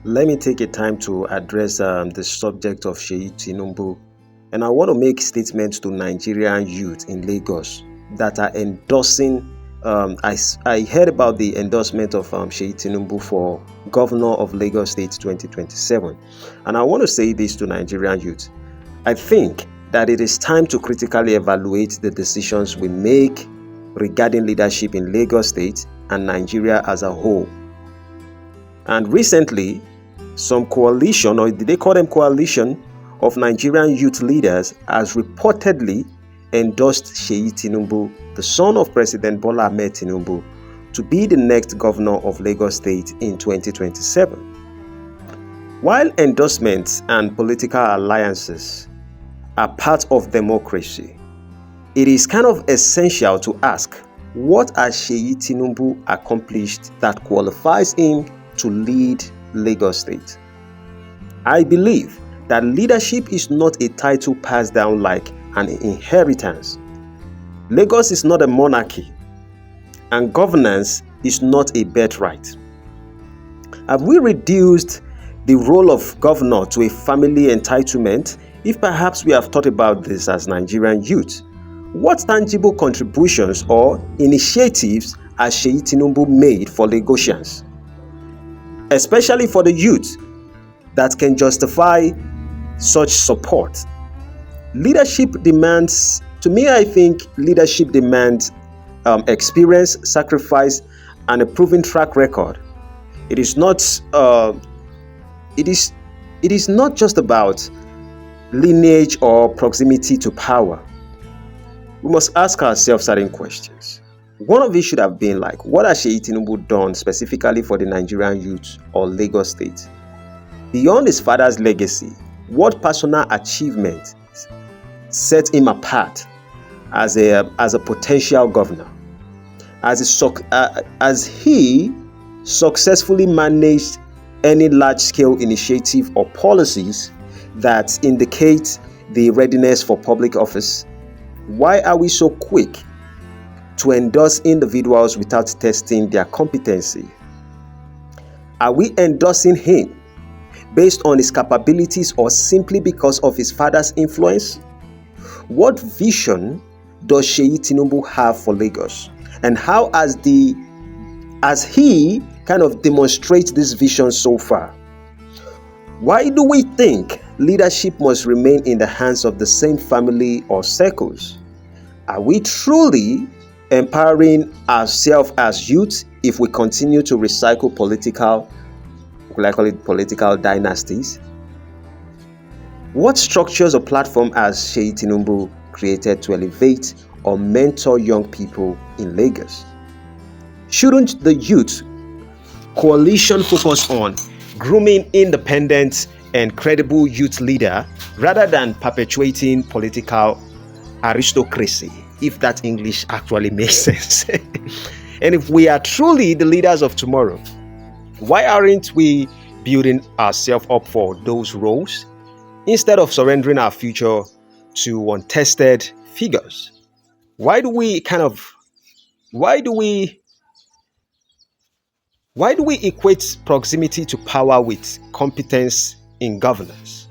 Let me take a time to address the subject of Seyi Tinubu, and I want to make statements to Nigerian youth in Lagos that are endorsing. I heard about the endorsement of Seyi Tinubu for Governor of Lagos State 2027, and I want to say this to Nigerian youth. I think that it is time to critically evaluate the decisions we make regarding leadership in Lagos State and Nigeria as a whole. And recently, some coalition, or did they call them coalition, of Nigerian youth leaders has reportedly endorsed Seyi Tinubu, the son of President Bola Ahmed Tinubu, to be the next governor of Lagos State in 2027. While endorsements and political alliances are part of democracy, it is kind of essential to ask, what has Seyi Tinubu accomplished that qualifies him to lead Lagos State? I believe that leadership is not a title passed down like an inheritance. Lagos is not a monarchy, and governance is not a birthright. Have we reduced the role of governor to a family entitlement? If perhaps we have thought about this as Nigerian youth, what tangible contributions or initiatives has Seyi Tinubu made for Lagosians, especially for the youth, that can justify such support? Leadership demands, to me, I think leadership demands experience, sacrifice, and a proven track record. It is not. It is not just about lineage or proximity to power. We must ask ourselves certain questions. One of these should have been like, what has Seyi Tinubu done specifically for the Nigerian youth or Lagos State? Beyond his father's legacy, what personal achievement set him apart as a potential governor? As he successfully managed any large-scale initiative or policies that indicate the readiness for public office? Why are we so quick to endorse individuals without testing their competency? Are we endorsing him based on his capabilities or simply because of his father's influence? What vision does Seyi Tinubu have for Lagos? And how has he kind of demonstrates this vision so far? Why do we think leadership must remain in the hands of the same family or circles? Are we truly empowering ourselves as youth if we continue to recycle political dynasties? What structures or platform has Seyi Tinubu created to elevate or mentor young people in Lagos? Shouldn't the youth coalition focus on grooming independent and credible youth leader rather than perpetuating political aristocracy, if that English actually makes sense? And if we are truly the leaders of tomorrow, why aren't we building ourselves up for those roles instead of surrendering our future to untested figures? Why do we equate proximity to power with competence in governance?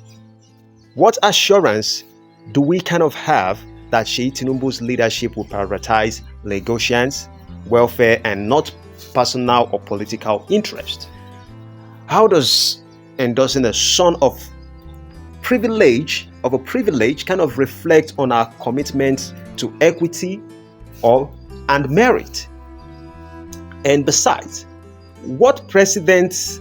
What assurance do we have that Seyi Tinubu's leadership will prioritize Lagosians' welfare and not personal or political interest? How does endorsing a son of a privilege reflect on our commitment to equity and merit? And besides, what precedents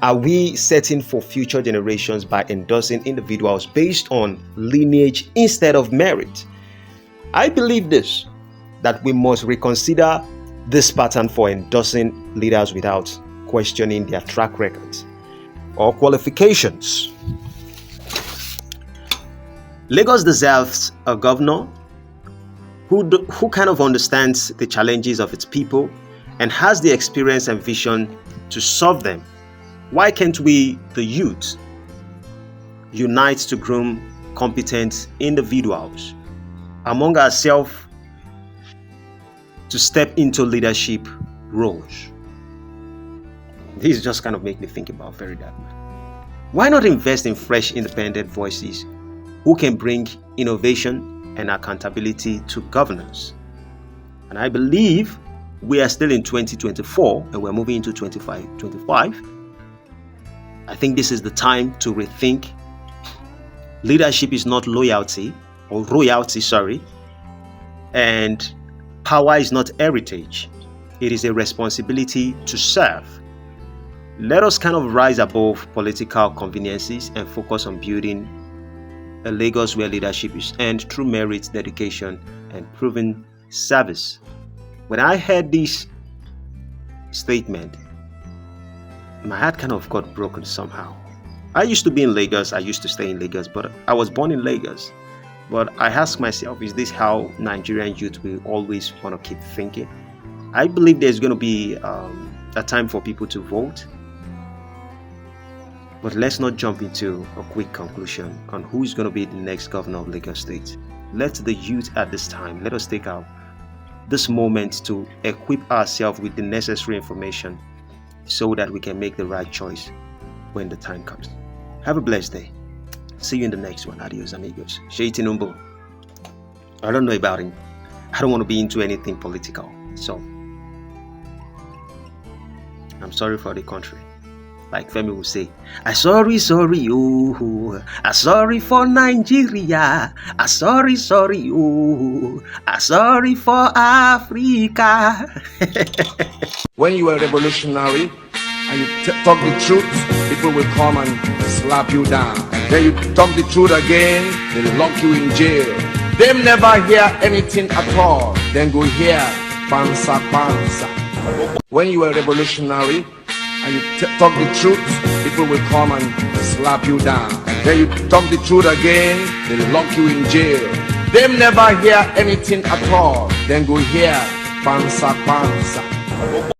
are we setting for future generations by endorsing individuals based on lineage instead of merit? I believe that we must reconsider this pattern for endorsing leaders without questioning their track records or qualifications. Lagos deserves a governor who understands the challenges of its people and has the experience and vision to solve them. Why can't we, the youth, unite to groom competent individuals among ourselves to step into leadership roles? This just kind of make me think about very dark man. Why not invest in fresh independent voices who can bring innovation and accountability to governance? And I believe we are still in 2024 and we're moving into 25. I think this is the time to rethink. Leadership is not loyalty or royalty, and power is not heritage. It is a responsibility to serve. Let us kind of rise above political conveniences and focus on building a Lagos where leadership is earned through merit, dedication, and proven service. When I heard this statement, my heart kind of got broken somehow. I used to be in Lagos. I used to stay in Lagos, but I was born in Lagos. But I ask myself, is this how Nigerian youth will always want to keep thinking? I believe there's going to be a time for people to vote. But let's not jump into a quick conclusion on who is going to be the next governor of Lagos State. Let the youth at this time, let us take out this moment to equip ourselves with the necessary information so that we can make the right choice when the time comes. Have a blessed day. See you in the next one. Adios, amigos. Seyi Tinubu. I don't know about him. I don't want to be into anything political. So, I'm sorry for the country. Like Femi will say, I sorry, oh, I sorry for Nigeria, I sorry, oh, I sorry for Africa. When you are revolutionary and you talk the truth, people will come and slap you down. Then you talk the truth again, they lock you in jail. They never hear anything at all. Then go hear pansa. When you are revolutionary and you talk the truth, people will come and slap you down. Then you talk the truth again, they lock you in jail. They never hear anything at all. Then go hear pansa.